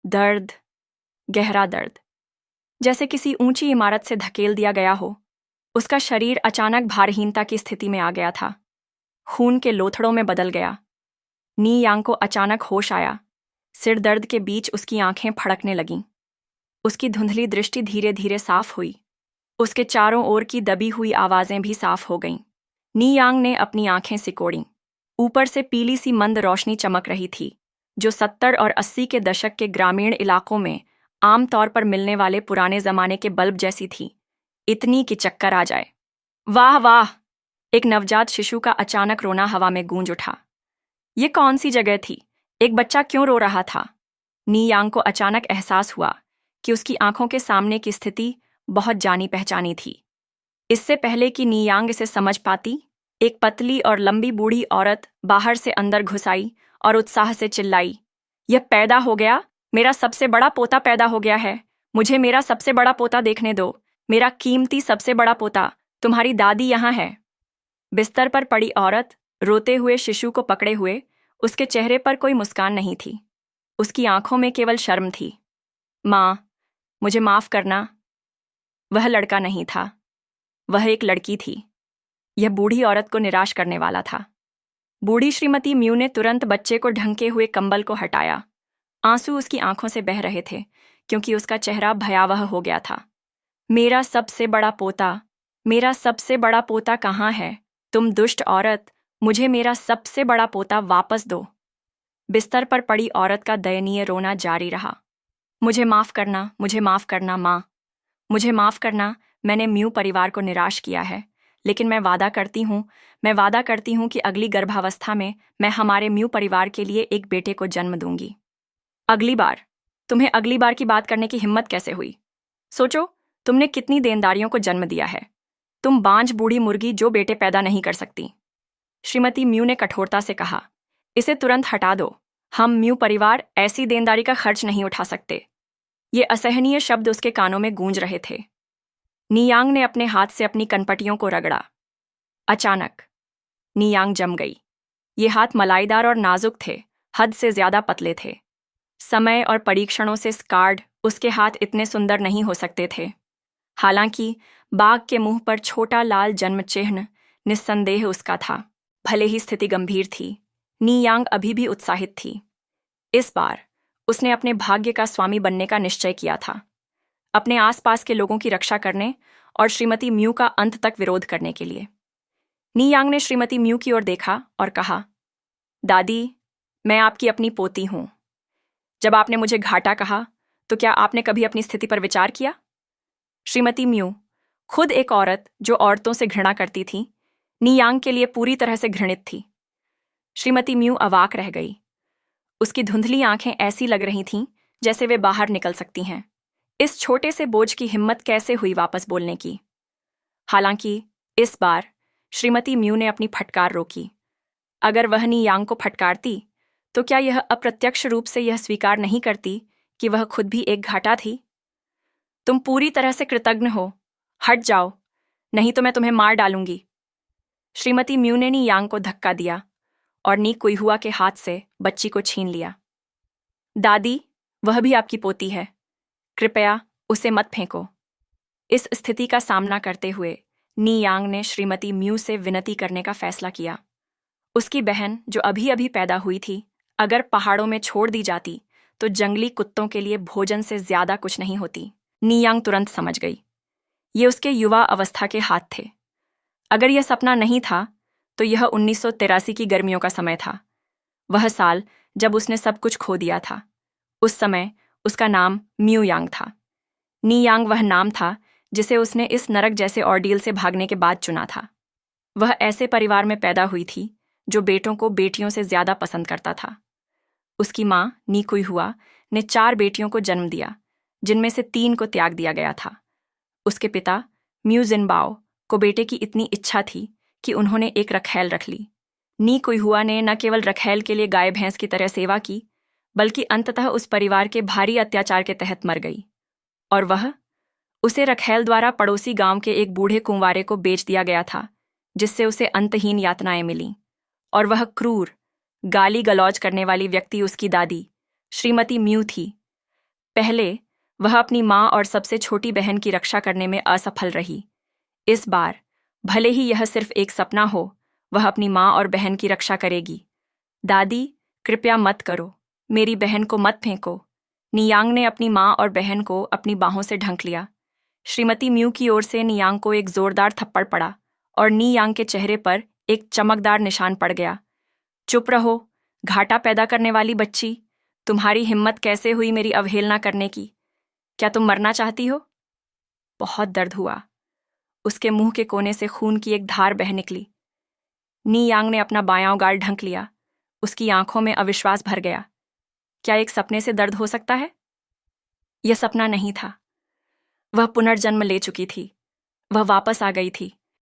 दर्द, गहरा दर्द, जैसे किसी ऊंची इमारत से धकेल दिया गया हो। उसका शरीर अचानक भारहीनता की स्थिति में आ गया था, खून के लोथड़ों में बदल गया। नी यांग को अचानक होश आया। सिर दर्द के बीच उसकी आंखें फड़कने लगीं। उसकी धुंधली दृष्टि धीरे धीरे साफ हुई। उसके चारों ओर की दबी हुई आवाजें भी साफ हो गईं। नी यांग ने अपनी आंखें सिकोड़ीं। ऊपर से पीली सी मंद रोशनी चमक रही थी, जो 70 और 80 के दशक के ग्रामीण इलाकों में आमतौर पर मिलने वाले पुराने जमाने के बल्ब जैसी थी, इतनी कि चक्कर आ जाए। वाह वाह! एक नवजात शिशु का अचानक रोना हवा में गूंज उठा। ये कौन सी जगह थी? एक बच्चा क्यों रो रहा था? नी यांग को अचानक एहसास हुआ कि उसकी आंखों के सामने की स्थिति बहुत जानी पहचानी थी। इससे पहले कि नी यांग इसे समझ पाती, एक पतली और लंबी बूढ़ी औरत बाहर से अंदर घुस आई और उत्साह से चिल्लाई, यह पैदा हो गया! मेरा सबसे बड़ा पोता पैदा हो गया है! मुझे मेरा सबसे बड़ा पोता देखने दो! मेरा कीमती सबसे बड़ा पोता! तुम्हारी दादी यहाँ है। बिस्तर पर पड़ी औरत रोते हुए शिशु को पकड़े हुए, उसके चेहरे पर कोई मुस्कान नहीं थी। उसकी आंखों में केवल शर्म थी। माँ, मुझे माफ करना। वह लड़का नहीं था, वह एक लड़की थी। यह बूढ़ी औरत को निराश करने वाला था। बूढ़ी श्रीमती म्यू ने तुरंत बच्चे को ढंके हुए कंबल को हटाया। आंसू उसकी आंखों से बह रहे थे, क्योंकि उसका चेहरा भयावह हो गया था। मेरा सबसे बड़ा पोता, मेरा सबसे बड़ा पोता कहाँ है? तुम दुष्ट औरत, मुझे मेरा सबसे बड़ा पोता वापस दो। बिस्तर पर पड़ी औरत का दयनीय रोना जारी रहा। मुझे माफ करना, मुझे माफ करना माँ, मुझे माफ करना। मैंने म्यू परिवार को निराश किया है, लेकिन मैं वादा करती हूँ कि अगली गर्भावस्था में मैं हमारे म्यू परिवार के लिए एक बेटे को जन्म दूंगी। अगली बार? तुम्हें अगली बार की बात करने की हिम्मत कैसे हुई? सोचो, तुमने कितनी देनदारियों को जन्म दिया है। तुम बांझ बूढ़ी मुर्गी जो बेटे पैदा नहीं कर सकती। श्रीमती म्यू ने कठोरता से कहा, इसे तुरंत हटा दो। हम म्यू परिवार ऐसी देनदारी का खर्च नहीं उठा सकते। ये असहनीय शब्द उसके कानों में गूंज रहे थे। नियांग ने अपने हाथ से अपनी कनपटियों को रगड़ा। अचानक नियांग जम गई। ये हाथ मलाईदार और नाजुक थे, हद से ज्यादा पतले थे। समय और परीक्षणों से स्कार्ड उसके हाथ इतने सुंदर नहीं हो सकते थे। हालांकि बाघ के मुंह पर छोटा लाल जन्म चिन्ह निस्संदेह उसका था। भले ही स्थिति गंभीर थी, नियांग अभी भी उत्साहित थी। इस बार उसने अपने भाग्य का स्वामी बनने का निश्चय किया था, अपने आसपास के लोगों की रक्षा करने और श्रीमती म्यू का अंत तक विरोध करने के लिए। नियांग ने श्रीमती म्यू की ओर देखा और कहा, दादी, मैं आपकी अपनी पोती हूं। जब आपने मुझे घाटा कहा, तो क्या आपने कभी अपनी स्थिति पर विचार किया? श्रीमती म्यू, खुद एक औरत जो औरतों से घृणा करती थी, नियांग के लिए पूरी तरह से घृणित थी। श्रीमती म्यू अवाक रह गई। उसकी धुंधली आंखें ऐसी लग रही थीं जैसे वे बाहर निकल सकती हैं। इस छोटे से बोझ की हिम्मत कैसे हुई वापस बोलने की? हालांकि इस बार श्रीमती म्यू ने अपनी फटकार रोकी। अगर वह नियांग को फटकारती, तो क्या यह अप्रत्यक्ष रूप से यह स्वीकार नहीं करती कि वह खुद भी एक घाटा थी? तुम पूरी तरह से कृतज्ञ हो, हट जाओ, नहीं तो मैं तुम्हें मार डालूंगी। श्रीमती म्यू ने नियांग को धक्का दिया और नी कुईहुआ के हाथ से बच्ची को छीन लिया। दादी, वह भी आपकी पोती है, कृपया उसे मत फेंको। इस स्थिति का सामना करते हुए नियांग ने श्रीमती म्यू से विनती करने का फैसला किया। उसकी बहन, जो अभी अभी पैदा हुई थी, अगर पहाड़ों में छोड़ दी जाती तो जंगली कुत्तों के लिए भोजन से ज्यादा कुछ नहीं होती। नियांग तुरंत समझ गई, ये उसके युवा अवस्था के हाथ थे। अगर यह सपना नहीं था, तो यह 1983 की गर्मियों का समय था, वह साल जब उसने सब कुछ खो दिया था। उस समय उसका नाम म्यू यांग था। नियांग वह नाम था जिसे उसने इस नरक जैसे ऑर्डील से भागने के बाद चुना था। वह ऐसे परिवार में पैदा हुई थी जो बेटों को बेटियों से ज्यादा पसंद करता था। उसकी माँ नी कुईहुआ ने 4 बेटियों को जन्म दिया, जिनमें से 3 को त्याग दिया गया था। उसके पिता म्यू जिनबाओ को बेटे की इतनी इच्छा थी कि उन्होंने एक रखैल रख ली। नी कुईहुआ ने न केवल रखैल के लिए गाय भैंस की तरह सेवा की, बल्कि अंततः उस परिवार के भारी अत्याचार के तहत मर गई, और उसे रखैल द्वारा पड़ोसी गांव के एक बूढ़े कुंवारे को बेच दिया गया था, जिससे उसे अंतहीन यातनाएं मिलीं। और वह क्रूर, गाली गलौज करने वाली व्यक्ति उसकी दादी श्रीमती म्यू थी, पहले वह अपनी माँ और सबसे छोटी बहन की रक्षा करने में असफल रही। इस बार भले ही यह सिर्फ एक सपना हो, वह अपनी माँ और बहन की रक्षा करेगी। दादी, कृपया मत करो, मेरी बहन को मत फेंको। नियांग ने अपनी माँ और बहन को अपनी बाहों से ढंक लिया। श्रीमती म्यू की ओर से नियांग को एक जोरदार थप्पड़ पड़ा और नियांग के चेहरे पर एक चमकदार निशान पड़ गया। चुप रहो, घाटा पैदा करने वाली बच्ची। तुम्हारी हिम्मत कैसे हुई मेरी अवहेलना करने की? क्या तुम मरना चाहती हो? बहुत दर्द हुआ। उसके मुंह के कोने से खून की एक धार बह निकली। नियांग ने अपना बायां गाल ढंक लिया। उसकी आंखों में अविश्वास भर गया। क्या एक सपने से दर्द हो सकता है? यह सपना नहीं था। वह पुनर्जन्म ले चुकी थी। वह वापस आ गई थी।